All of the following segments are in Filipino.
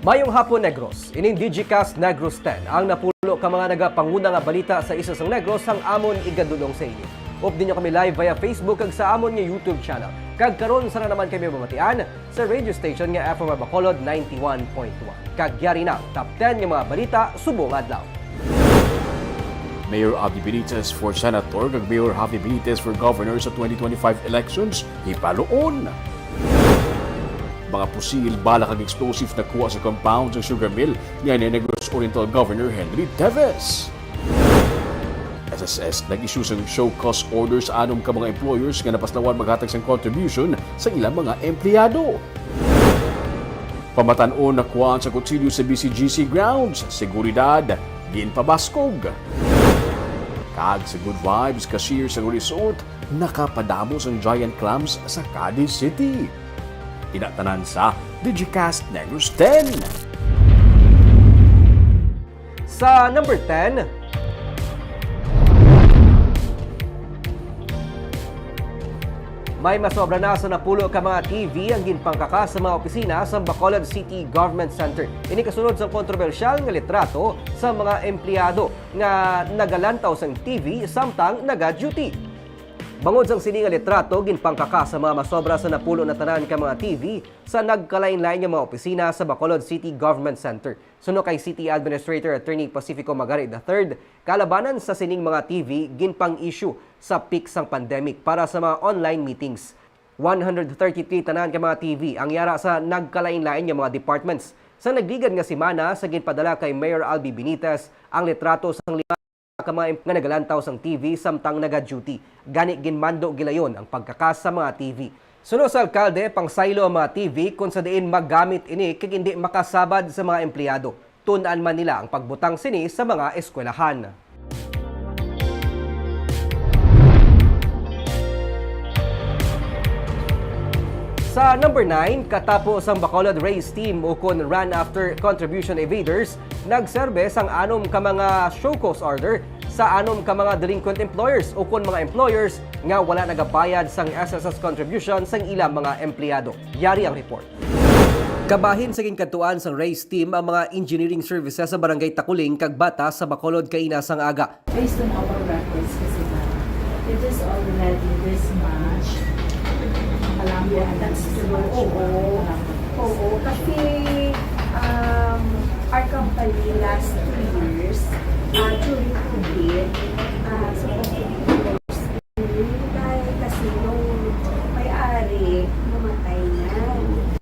Mayong hapon Negros, ining Digicast Negros 10 ang napulo ka mga nagapanguna nga balita sa isa sang Negros ang amon igadulong sa inyo. Update nyo kami live via Facebook kag sa amon nga YouTube channel. Kag karon sana naman kami mamatian sa radio station nga FM Bacolod 91.1. Kag yari na top 10 nga mga balita subong adlaw. Mayor Abby Benitez for Senator kag Mayor Javi Benitez for Governor sa 2025 elections hipaloon. Mga pusil, bala kag explosive na kuha sa compound sa sugar mill ni Negros Oriental Governor Henry Teves. SSS nag-issue ng show cause orders sa anom ka mga employers nga napaslawan maghatag sang contribution sa ilang mga empleyado. Pamatan-on na kuhaan sa kutsilyo sa BCGC grounds, seguridad, ginpabaskog. Kag sa Good Vibes cashier sa resort, nakapadamos ang giant clams sa Cadiz City. Tinatanan sa Digicast Negros 10. Sa number 10, may masobra na sa napulo ka mga TV ang ginpangkaka sa mga opisina sa Bacolod City Government Center. Ini kasunod sa kontrobersyal nga litrato sa mga empleyado nga nagalantaw sang TV samtang naga-duty. Bangod sang sini nga litrato, ginpangkaka sa mga masobra sa napulo na tanan ka mga TV sa nagkalain-lain nga mga opisina sa Bacolod City Government Center. Suno kay City Administrator Attorney Pacifico Magarit III, kalabanan sa sining mga TV ginpang-issue sa peak sang pandemic para sa mga online meetings. 133 tanan ka mga TV ang yara sa nagkalain-lain nga mga departments. Sa nagligad nga simana sa ginpadala kay Mayor Albi Benitez ang litrato sang lima ka mga nga nagalantaw sang TV samtang naga-duty. Gani ginmando gilayon ang pagkakas sa mga TV. Suno sa alkalde, pangsaylo ang mga TV kung sa diin maggamit ini kag hindi makasabad sa mga empleyado. Tunan man nila ang pagbutang sini sa mga eskwelahan. Sa number 9, katapos ang Bacolod Race Team o kun Run After Contribution Evaders, nagserbe sang anom ka mga show cause order sa anom ka mga delinquent employers o kun mga employers nga wala nagabayad sang SSS contribution sang ilang mga empleyado. Yari ang report. Kabahin sa ginkantuan sang race team ang mga engineering services sa Barangay Takuling kag Bata sa Bacolod kaina sang aga. Based on our records kasi na, it is already this much. Alam mo, that's true. Oo. Kasi our company last 2 years actually did supposed to be closed dahil kasi yung may-ari namatay na.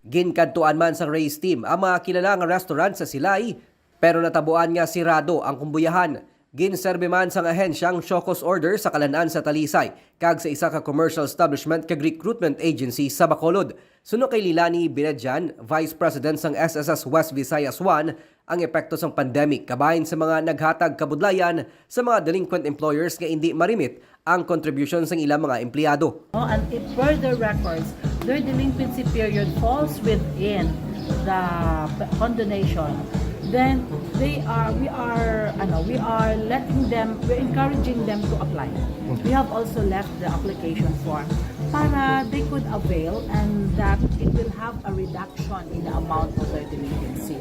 Ginkantuan man sa race team ang mga kilalang restaurant sa Silay, pero natabuan nga sirado ang kumbuyahan. Ginserbe man sang ahensyang Shocos order sa Kalanaan sa Talisay, kag sa isa ka commercial establishment kag recruitment agency sa Bacolod. Suno kay Lilani Binedjan, Vice President sang SSS West Visayas 1, ang epekto sang pandemic kabahin sa mga naghatag kabudlayan sa mga delinquent employers nga hindi marimit ang contribution sang ilang mga empleyado. And if further records, their delinquency period falls within the condonation, then we are encouraging them to apply. We have also left the application form para they could avail and that it will have a reduction in the amount of their delinquency.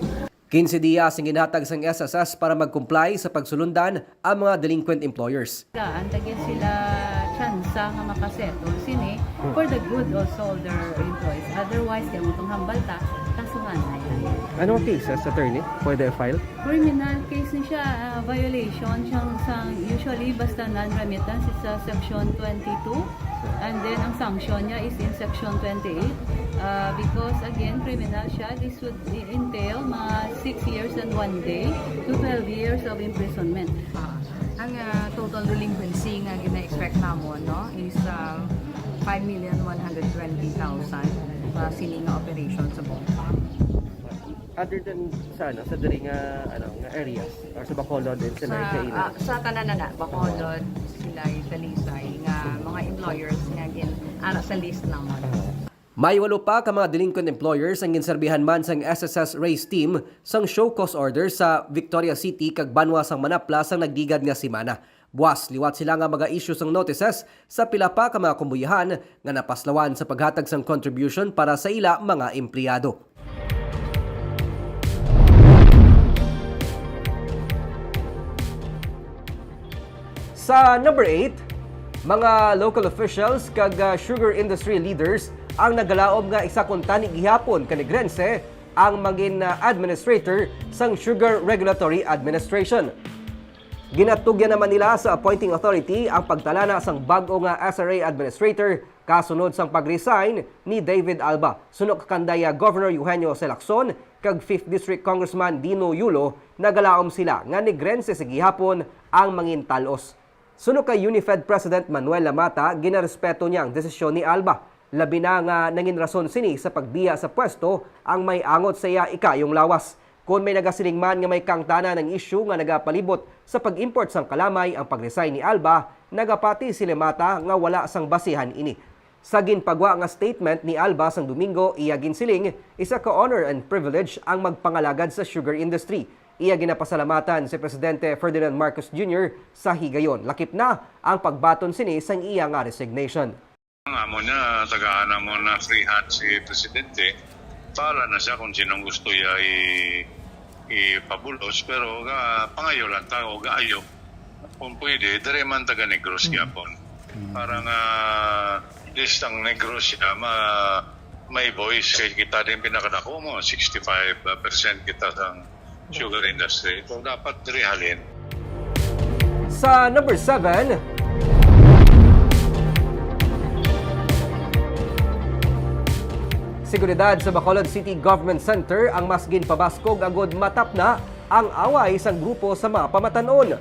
15 dias ang ginhatag sang SSS para mag-comply sa pagsulundan ang mga delinquent employers. Antagin sila tsansa nga makasettle sini for the good also of their employees. Otherwise, kaya mong hambal ta, kasuhan na yan. Anong cases, attorney? Pwede file? Criminal case ni siya, violation siyang usually basta non-remittance is sa section 22 and then ang sanction niya is in section 28 because again criminal siya, this would entail mga 6 years and 1 day to 12 years of imprisonment. Ang total delinquency nga gina-expect namon no is 5,120,000 sini nga operation sa buong. Other than sa diri nga areas or sa Bacolod din sa Kaina. Sa tanan na Bacolod, Silay, Talisay nga mga employers nga ara sa list namon. May 8 pa ka mga delinquent employers ang ginserbihan man sang SSS race team sang show cause order sa Victoria City kag Banwa sang Manapla sang nagdigad nga simana. Buwas, liwat sila nga mga-issue sang notices sa pila pa ka mga kumbuyahan nga napaslawan sa paghatag sang contribution para sa ila mga empleyado. Sa number 8, mga local officials kag sugar industry leaders ang nagalaom nga isa kung tani gihapon kanigrense ang maging administrator sang Sugar Regulatory Administration. Ginatugyan naman nila sa appointing authority ang pagtalana sang bag-o nga SRA administrator kasunod sang pag-resign ni David Alba. Sunod kandaya Governor Eugenio C. Lacson kag 5th District Congressman Dino Yulo nagalaom sila nga nigrense sa gihapon ang mangin talos. Sunod kay Unifed President Manuel Lamata, ginarespeto niya ang desisyon ni Alba. Labi na nga nangin rason sini sa pagbiya sa pwesto ang may angot sa iya ikayong lawas. Kung may nagasiling man nga may kangtana ng isyu nga nagapalibot sa pag-import sang kalamay ang pag-resign ni Alba, nagapati si Lamata nga wala sang basihan ini. Sa ginpagwa nga statement ni Alba sang Domingo, iya ginsiling isa ka honor and privilege ang magpangalagad sa sugar industry. Iya ginapasalamatan si Presidente Ferdinand Marcos Jr. sa higayon. Lakip na ang pagbaton sini sang iya nga resignation. Ang amo niya, tagaan mo na free hand si Presidente. Para na siya kung sinong gusto niya ipabulos. Pero pangayo lang tao, gaayo. Kung pwede, dire man taga Negros yapon. Para nga listang Negros siya, may voice. Kaya kita din pinakadako mo, 65% kita sa sugar industry. Ito dapat rehalin. Sa number 7, seguridad sa Bacolod City Government Center ang mas ginpabaskog agod matap na ang away sang grupo sa mga pamatanon.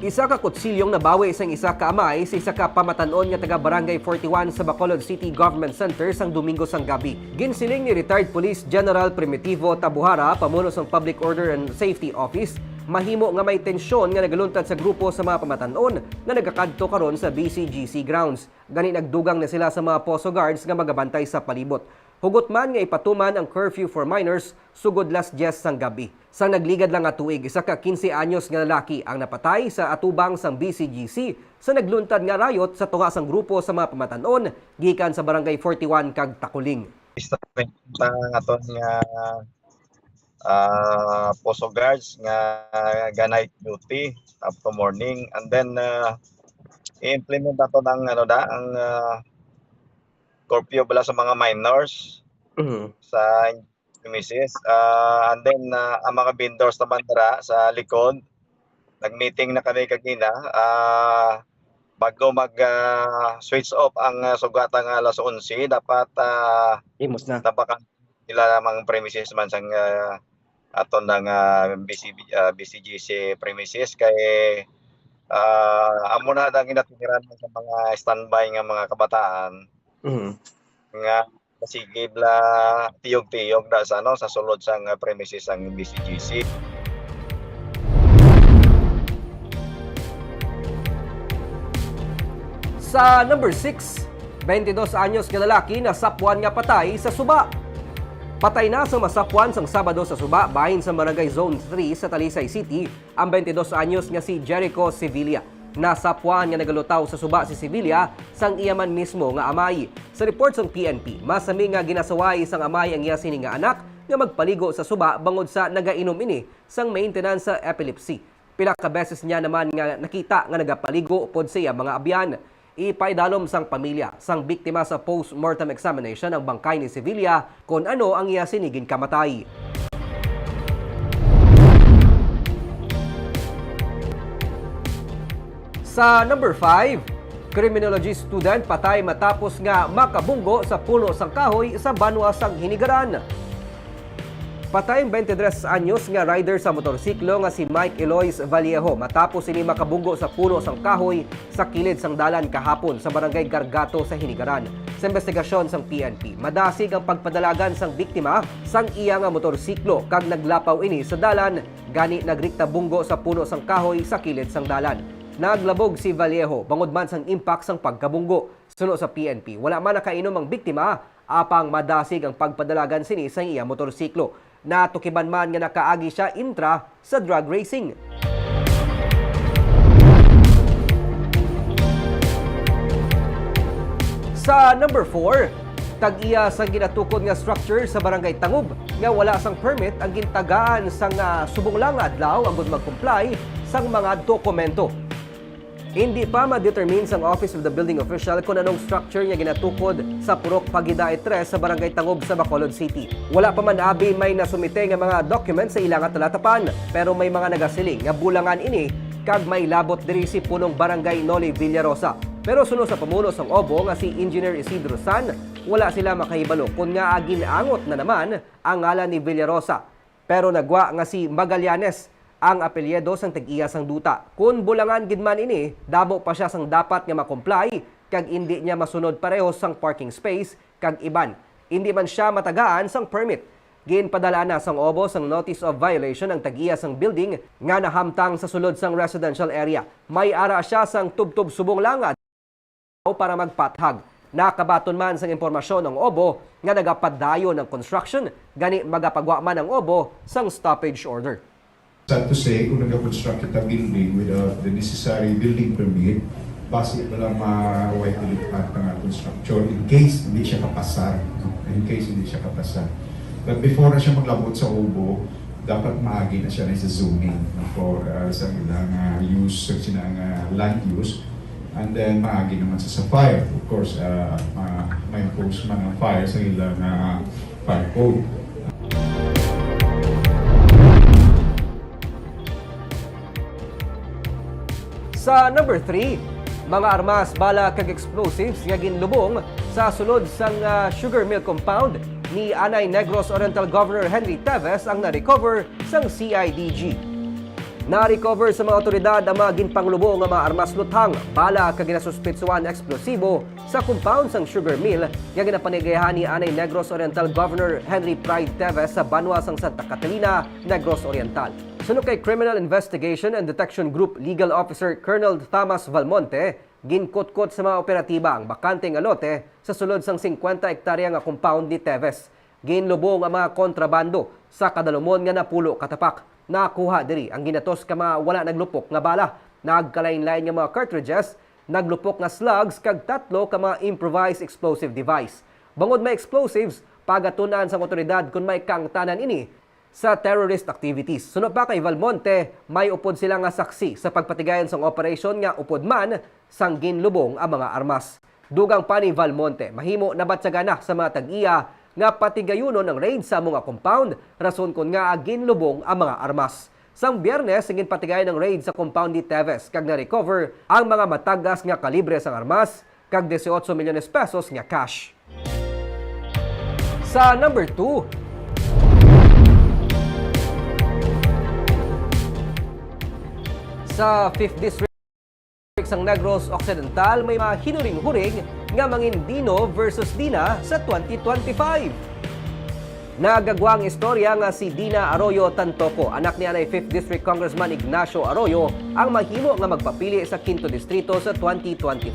Isa ka kutsilyong nabawi sang isa ka amay sa isa ka pamatanon nga taga Barangay 41 sa Bacolod City Government Center sang Domingo sang gabi. Ginsiling ni retired Police General Primitivo Tabuhara, pamuno sang Public Order and Safety Office, mahimo nga may tensyon nga nagaluntad sa grupo sa mga pamatanon nga nagakadto karon sa BCGC grounds. Gani nagdugang na sila sa mga poso guards nga magabantay sa palibot. Hugot man nga ipatuman ang curfew for minors sugod last 10 sang gabi. Sang nagligad lang nga tuig, isa ka 15 anyos nga lalaki ang napatay sa atubang sang BCGC sa nagluntad nga rayot sa tunga sang grupo sa mga pamatanon gikan sa Barangay 41 kag Takuling. Aton nga poso guards nga night duty up to morning, and then i-implement ato ang ang curfew bala sa mga minors sa premises, and then ang mga vendors naman dara sa likod nag-meeting na kami kagina bago mag switch off ang sugatang alas 11 dapat Imos na. tapakan nila lamang premises man sang aton ng BCGC premises kay amo na ang ginatiniran sa mga standby nga mga kabataan nga sige bla tiyog-tiyog da sa sa sulod sang premises sang BCGC. Sa number 6, 22 anyos nga lalaki na sapwan nga patay sa Suba. Patay na sa masapwan sang Sabado sa Suba bahin sa Barangay Zone 3 sa Talisay City ang 22 anyos nga si Jericho Sevilla. Nasapwan nga nagalutaw sa Suba si Sevilla sang iyaman mismo nga amay. Sa report sang PNP, masami nga ginasaway sang amay ang iya sini nga anak nga magpaligo sa Suba bangod sa nagainom ini sang maintenance sa epilepsy. Pila ka beses niya naman nga nakita nga nagapaligo pod sa iya mga abyan. Ipaidalom sang pamilya sang biktima sa post-mortem examination ang bangkay ni Sevilla kung ano ang iya siniging kamatay. Sa number 5, criminology student patay matapos nga makabunggo sa puno sang kahoy sa Banwa sang Hinigaran. Patay 23 anyos nga rider sa motorsiklo nga si Mike Elois Vallejo matapos ini makabunggo sa puno sang kahoy sa kilid sang dalan kahapon sa Barangay Gargato sa Hinigaran. Sa investigasyon sang PNP, madasig ang pagpadalagan sang biktima sang iya nga motorsiklo kag naglapaw ini sa dalan gani nagrikta bunggo sa puno sang kahoy sa kilid sang dalan. Naglabog si Vallejo bangod man sang impact sang pagkabunggo. Suno sa PNP, wala man nakainom ang biktima apang madasig ang pagpadalagan sini sa iya motorsiklo. Natukiban man nga nakaagi siya intra sa drug racing. Sa number 4, tag-iya sang ginatukod nga structure sa Barangay Tangub nga wala sang permit ang gintagaan sang subong lang nga adlaw agud mag-comply sang mga dokumento. Hindi pa ma-determine sa Office of the Building Official kung anong structure niya ginatukod sa Purok Pagidae 3 sa Barangay Tangob sa Bacolod City. Wala pa man abi may nasumite nga mga documents sa ilang talatapan, pero may mga nagasiling nga bulangan ini kag may labot diri si punong Barangay Noli Villarosa. Pero sunod sa pamuno sang Obo nga si Engineer Isidro San, wala sila makahibalo kung nga ginaangot na naman ang ngalan ni Villarosa. Pero nagwa nga si Magallanes ang apelyido sang tag-iya sang duta. Kung bulangan gid man ini, dabo pa siya sang dapat nga ma-comply kag hindi niya masunod pareho sang parking space kag iban. Hindi man siya matagaan sang permit. Ginpadala na sang Obo sang notice of violation ang tag-iya sang building nga nahamtang sa sulod sang residential area. May ara siya sang tubtob subong langad para magpathag. Nakabaton man sang impormasyon ng Obo nga nagapadayo ng construction, gani magapagwa man ang Obo sang stoppage order. Sad to say, kung nag-construct kita building without the necessary building permit, base ito lang ma-white ulit ng construction in case hindi siya kapasa. But before na siya maglabot sa Obo, dapat maagi na siya sa zoning for sa ilang use, sa sinang land use. And then maagi naman sa fire. Of course, may impose man ang fire sa ilang fire code. Sa number 3, mga armas, bala kag explosives nga ginlubong sa sulod sang sugar mill compound ni Anay Negros Oriental Governor Henry Teves ang na-recover sang CIDG. Na-recover sa mga otoridad ang mga ginpanglubong nga mga armas luthang, bala kag ginasuspitsuan eksplosibo sa compound sang sugar mill nga ginapanigayahan ni Anay Negros Oriental Governor Henry Pride Teves sa Banwa sang Santa Catalina, Negros Oriental. Sunod kay Criminal Investigation and Detection Group Legal Officer Colonel Thomas Valmonte, ginkutkot sa mga operatiba ang bakanteng alote sa sulod sang 50 hektarya nga compound ni Teves. Ginlubong ang mga kontrabando sa kadalumon nga napulo katapak. Nakuha diri ang ginatos ka mga wala naglupok nga bala, nagkalain-lain nga mga cartridges, naglupok nga slugs kag 3 ka mga improvised explosive device. Bangod may explosives, pagatunan sa otoridad kung may kangtanan ini sa terrorist activities. Sunod pa kay Valmonte, may upod sila nga saksi sa pagpatigayon sang operation nga upod man sang ginlubong ang mga armas. Dugang pa ni Valmonte, mahimo nabatsagana sa mga tag-iya nga patigayunon ang raid sa mga compound, rason kun nga ginlubong ang mga armas. Sang Biyernes, singin patigayon ng raid sa compound ni Teves kag na-recover ang mga matagas nga kalibre sang armas kag 18 milyones pesos nga cash. Sa number 2, sa 5th District sang Negros Occidental, may mga hinuring-huring nga mangin Dino versus Dina sa 2025. Nagagwang istorya nga si Dina Arroyo Tantoco, anak ni anay 5th District Congressman Ignacio Arroyo, ang mahimo nga magpapili sa 5th Distrito sa 2025.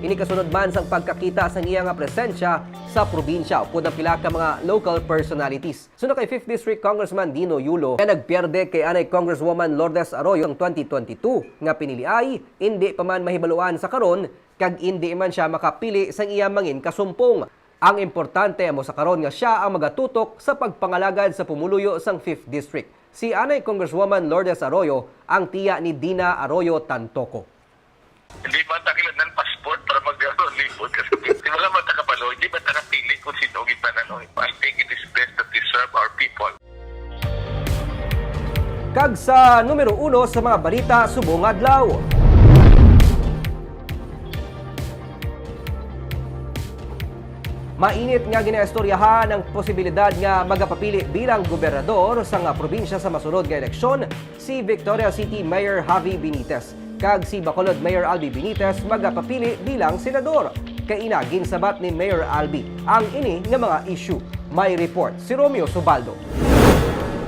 Ini kasunod man sang pagkakita sang iya nga presensya sa probinsya upod ang pila ka mga local personalities. Sunod kay 5th District Congressman Dino Yulo, nga nagpierde kay anay Congresswoman Lourdes Arroyo ang 2022 nga pinili ay hindi pa man mahibaluan sa karon kag hindi man siya makapili sang iya mangin kasumpong. Ang importante mo sa karon nga siya ang magatutok sa pagpangalagad sa pumuluyo sang 5th District. Si anay Congresswoman Lourdes Arroyo ang tiya ni Dina Arroyo Tantoco. Hindi ba takilan ng passport para mag-lipod? Kasi hindi wala man takapalo, hindi ba takapili kung sino kita na no? I think it is best that we serve our people. Kag sa numero 1 sa mga balita subong adlaw. Mainit nga ginaistoryahan ang posibilidad nga magapapili bilang gobernador sa nga probinsya sa masunod nga eleksyon si Victoria City Mayor Javi Benitez. Kag si Bacolod Mayor Albi Benitez magapapili bilang senador. Kaina ginsabat ni Mayor Albi ang ini nga mga issue. May report si Romeo Subaldo.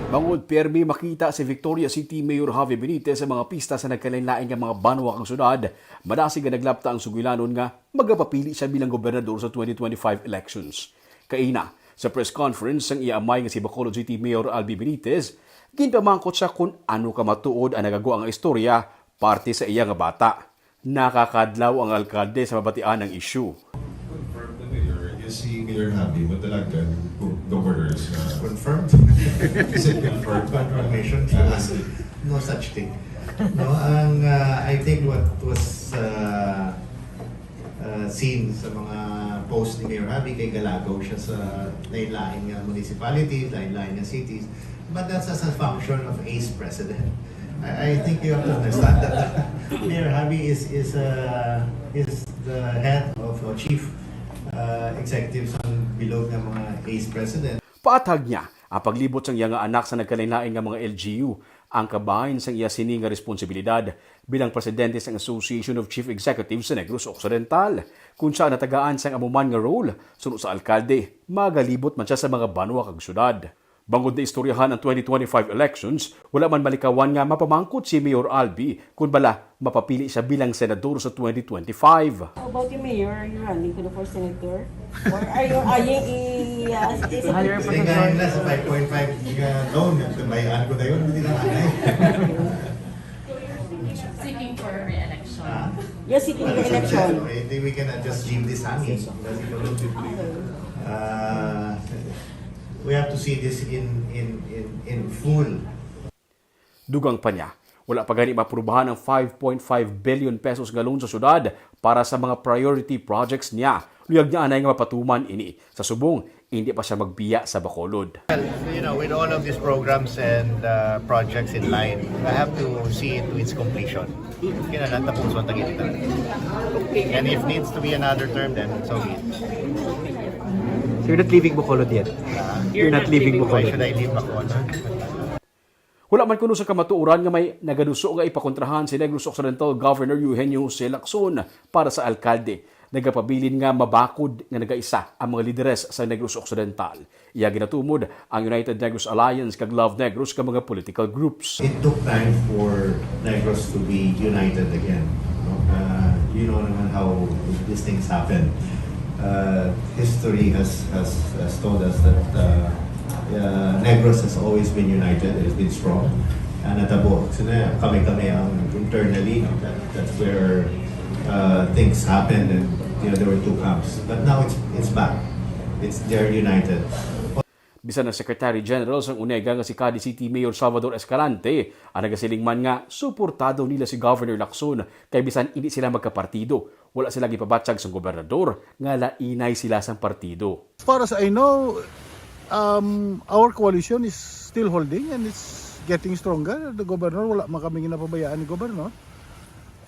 Bangod permi makita si Victoria City Mayor Javi Benitez sa mga pista sa nagkalain-lain nga mga banwa kang syudad, madasig nga naglapta ang sugilanon nga magapapili siya bilang gobernador sa 2025 elections. Kaina, sa press conference ang iamay nga si Bacolod City Mayor Albi Benitez, ginpamangkot siya kung ano ka matuod ang nagagawa ang istorya parte sa iya nga bata. Nakakadlaw ang alkalde sa mabatian ng issue. Si Mayor Javi, madalagan governors confirmed. Is it confirmed? Confirmation. no such thing. No, I think what was seen sa mga post ni Mayor Javi kay galagaw siya sa lain-laing municipalities, lain-laing cities, but that's as a function of ACE president. I think you have to understand that Mayor Javi is the head of chief executives ang bilog ng mga ACE president. Paatag niya ang paglibot sang iya nga anak sa nagkalain-lain nga mga LGU ang kabahin sang iya sini nga responsibilidad bilang presidente sang Association of Chief Executives sa Negros Occidental. Kung siya natagaan sang amuman nga role sunod sa alkalde, magalibot man siya sa mga banwa kag syudad. Bangod na istoryahan ang 2025 elections, wala man malikawan nga mapamangkot si Mayor Albi kung bala mapapili siya bilang senador sa 2025. How about you, Mayor? Are you running to the for senator? Or are you eyeing Higher position? Ngayon na sa 5.5 loan, bayaan ko na yun, hindi lang anay. seeking for re-election? You're seeking re-election? Hindi, we cannot just leave this hanging. We have to see this in full. Dugang pa niya, wala pa gani maprubahan ang 5.5 billion pesos nga loan sa syudad para sa mga priority projects niya. Luyag niya anay nga mapatuman ini. Sa subong, hindi pa siya magbiya sa Bacolod. You know, with all of these programs and projects in line, I have to see it to its completion. Kailangan tapuso ang tagilitan. And if needs to be another term, then so be it. So you're not leaving Bacolod yet? You're not leaving Bacolod. Why should I leave Bacolod? Wala man kuno sa kamatuoran nga may nagaduso nga ipakontrahan si Negros Occidental Governor Eugenio C. Lacson para sa alkalde. Nagapabilin nga mabakod nga nagaisa ang mga lideres sa Negros Occidental. Iya ginatumod ang United Negros Alliance kag Love Negros ka mga political groups. It took time for Negros to be united again. You know naman how these things happen. History has told us that Negros has always been united, it has been strong. Natabo, kami-kami ang internally, that's where things happened and there were two camps. But now it's back. They're united. Bisan ang Secretary General sang UNEGA nga si Cadiz City Mayor Salvador Escalante, ang nagasiling man nga suportado nila si Governor Lacson kay bisan hindi sila magkapartido. Wala sila gipabatsag sa gobernador nga lainay sila sang partido. As far as I know, our coalition is still holding and it's getting stronger. The governor, wala man kami ginapabayaan ni governor.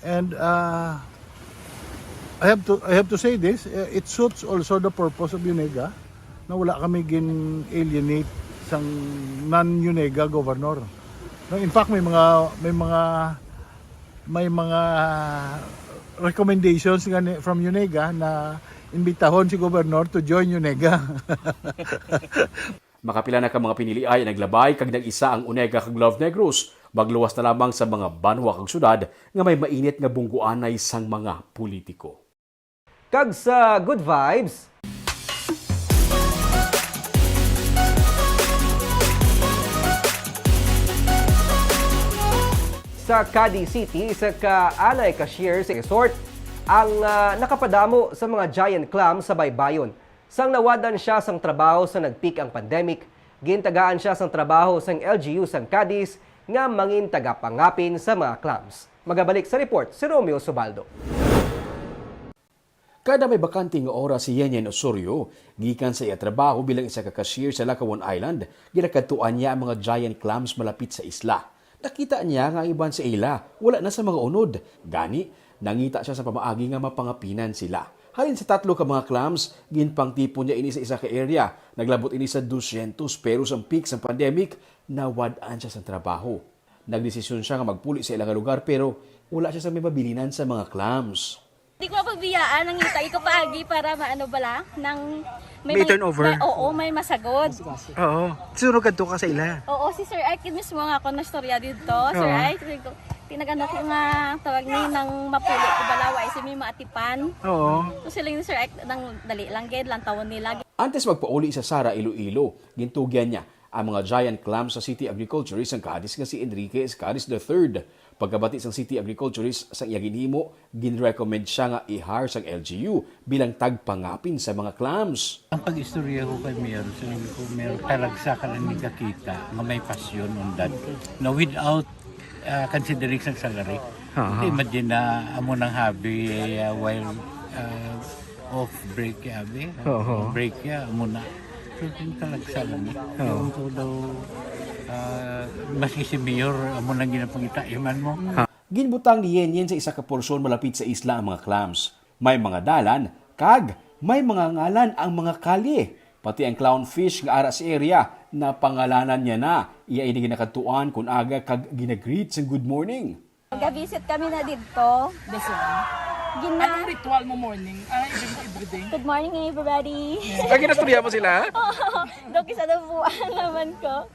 And I have to say this, it suits also the purpose of UNEGA na wala kami gin-alienate sang non-UNEGA governor. No, in fact, may mga recommendations from UNEGA na imbitahon si Governor to join UNEGA. Makapila na ka mga pinili ay naglabay kag nag-isa ang UNEGA kag Love Negros. Magluwas na lamang sa mga banwa kag syudad nga may mainit nga bungguanay sang mga politiko. Kag sa Good Vibes, sa Cadiz City, sa kaanay cashier sa resort, ang nakapadamo sa mga giant clams sa baybayon. Sang nawadan siya sang trabaho sa nagpeak ang pandemic, gintagaan siya sang trabaho sang LGU sang Cadiz nga mangin tagapangapin sa mga clams. Magabalik sa report si Romeo Subaldo. Kada may bakanting oras si Yenyen Osorio, gikan sa iya trabaho bilang isa ka cashier sa Lakawan Island, ginakadtuan niya ang mga giant clams malapit sa isla. Nakita niya nga iban sa ila, wala na sa mga unod. Gani, nangita siya sa pamaagi nga mapangapinan sila. Halin sa 3 ka mga clams, ginpangtipon niya ini sa isa ka area. Naglabot ini sa 200 pero sa peak sa pandemic, nawadaan siya sa trabaho. Nagdesisyon siya nga magpuli sa ilang lugar pero wala siya sa may mabilinan sa mga clams. Hindi ko mapagbiyaan, nangitay ko paagi para maano bala, nang may turnover? Oo, may masagod. Oo. Sunod ka ka sa ila? Oo, si Sir Ike mismo nga ako na storya dito. Sir Ike, tinagano ko nga tawag ni nang mapulo ko balawa ay si may maatipan. Oo. So sila ni Sir Ike nang dali lang gid lang tawon nila. Antes magpauli sa Sara Iloilo, gintugyan niya ang mga giant clams sa City Agriculturist ang Cadiz nga si Enrique Escaris III. Pagkabati sang City Agriculturist sa iya ginhimo, ginrecommend siya nga i-hire sang LGU bilang tagpangapin sa mga clams. Ang pag-istorya ko kay Mayor, sabi ko, Mayor, talagsa ka lang nakakita nga may pasyon on that. Now, without considering sa salary. Ah. Imagine na amo ng hobby while off break abi. Oo. Break ya amo na. So yung talagsalan ni. Oo. So daw maski si Mayor amo nang ginapangita iman mo. Ginbutang ni Yen sa isa ka porsyon malapit sa isla ang mga clams. May mga dalan, kag may mga ngalan ang mga kalye. Pati ang clownfish nga ara sa area na pangalanan niya na. Iya ini ginakatuan kung aga kag ginagreet sa good morning. Nag-visit kami na dito. This one. Anong ritual mo morning? Everyday? Good morning everybody. Ginastorya mo sila? Doki sa nabuan naman ko.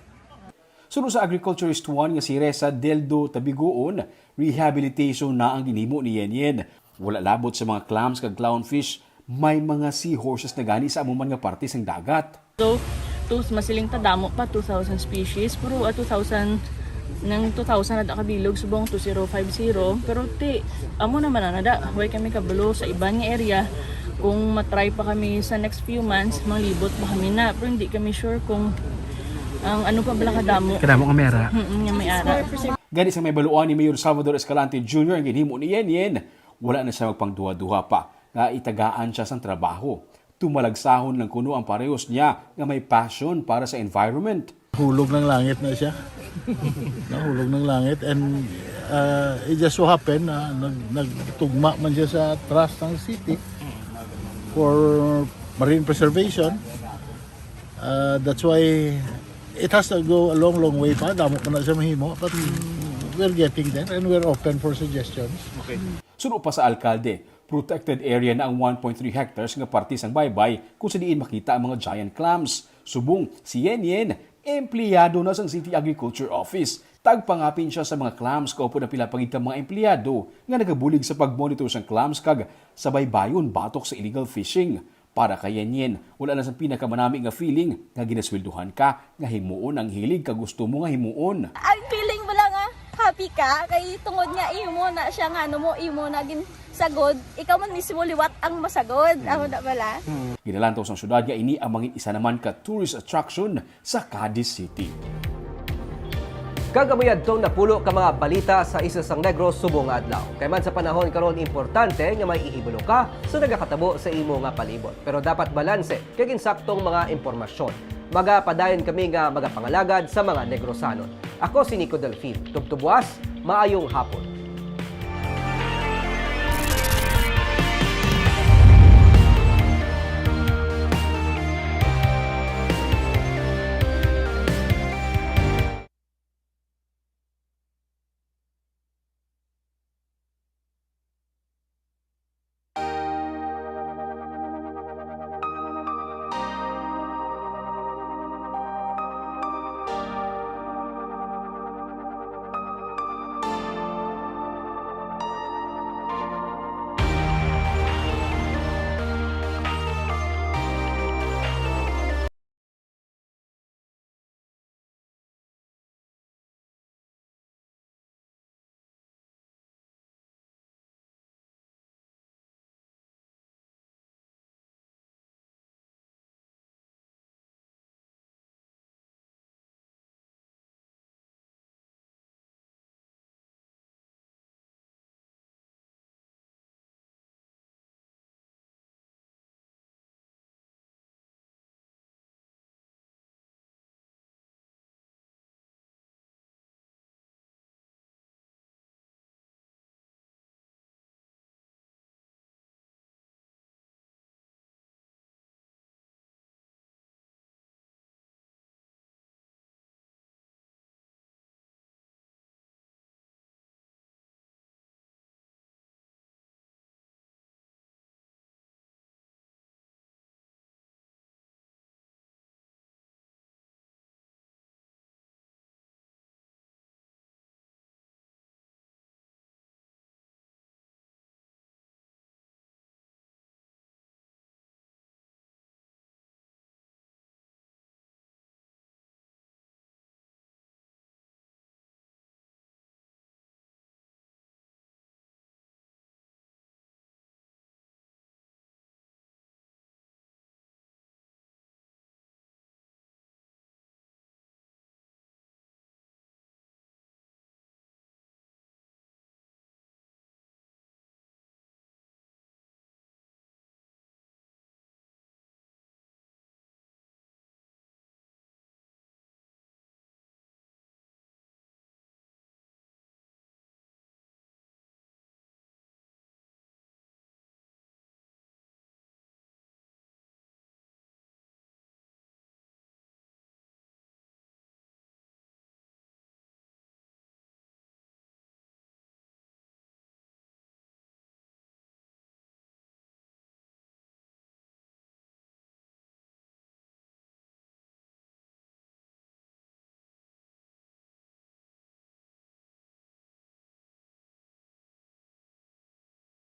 Sunod sa agriculturist 1 nga si Reza Deldo Tabiguon, rehabilitation na ang ginhimo ni Yen. Wala labot sa mga clams kag clownfish, may mga seahorses na gani sa amuman nga parte sang dagat. So, masiling tadamo pa 2,000 species, pero 2,000 ng 2,000 na kabilog subong 2050, pero amo naman na nada, huwag kami kabalo sa ibang area. Kung matry pa kami sa next few months, manglibot pa kami na, pero hindi kami sure kung ang ano pa bala kadamo. Kadamo nga mera. Nga may ara. Gani sa may baluan ni Mayor Salvador Escalante Jr. ang ginhimo ni Yen, wala na siya magpangduha-duha pa nga itagaan siya sang trabaho. Tumalagsahon lang kuno ang parehos niya nga may passion para sa environment. Hulog ng langit na siya. Nahulog ng langit and it just so happened na nagtugma man siya sa trust ng city for marine preservation. That's why it has to go a long way pa. Damo pa na siya mahimo. But we're getting there and we're open for suggestions. Okay. Suno pa sa alkalde, protected area na ang 1.3 hectares nga parte sang baybay kung sa diin makita ang mga giant clams. Subong si Yen, empleyado na sa City Agriculture Office. Tagpangapin siya sa mga clams kaupo na pila pangitang mga empleyado nga nagabulig sa pagmonitor sang clams kag sa baybayon batok sa illegal fishing. Para kay Yen, wala na sa pinakamanami nga feeling nga ginaswelduhan ka nga himuon ang hilig ka gusto mo nga himuon. Ang feeling mo lang happy ka kay tungod nga imo na siya nga ano mo imo na gin sagod, ikaw man mismo liwat ang masagod. Ako na bala. Ginalantaw sa syudad nga ini ang mangin isa naman ka tourist attraction sa Cadiz City. Kagamayad tong napulo ka mga balita sa isa sang Negros subong adlaw. Kay man sa panahon karon importante nga may ihibalo ka sa nagakatabo sa imo nga palibot. Pero dapat balanse kay ginsaktong mga impormasyon. Magapadayon kami nga magapangalagad sa mga Negrosanon. Ako si Nico Delfin. Tubtubwas, maayong hapon.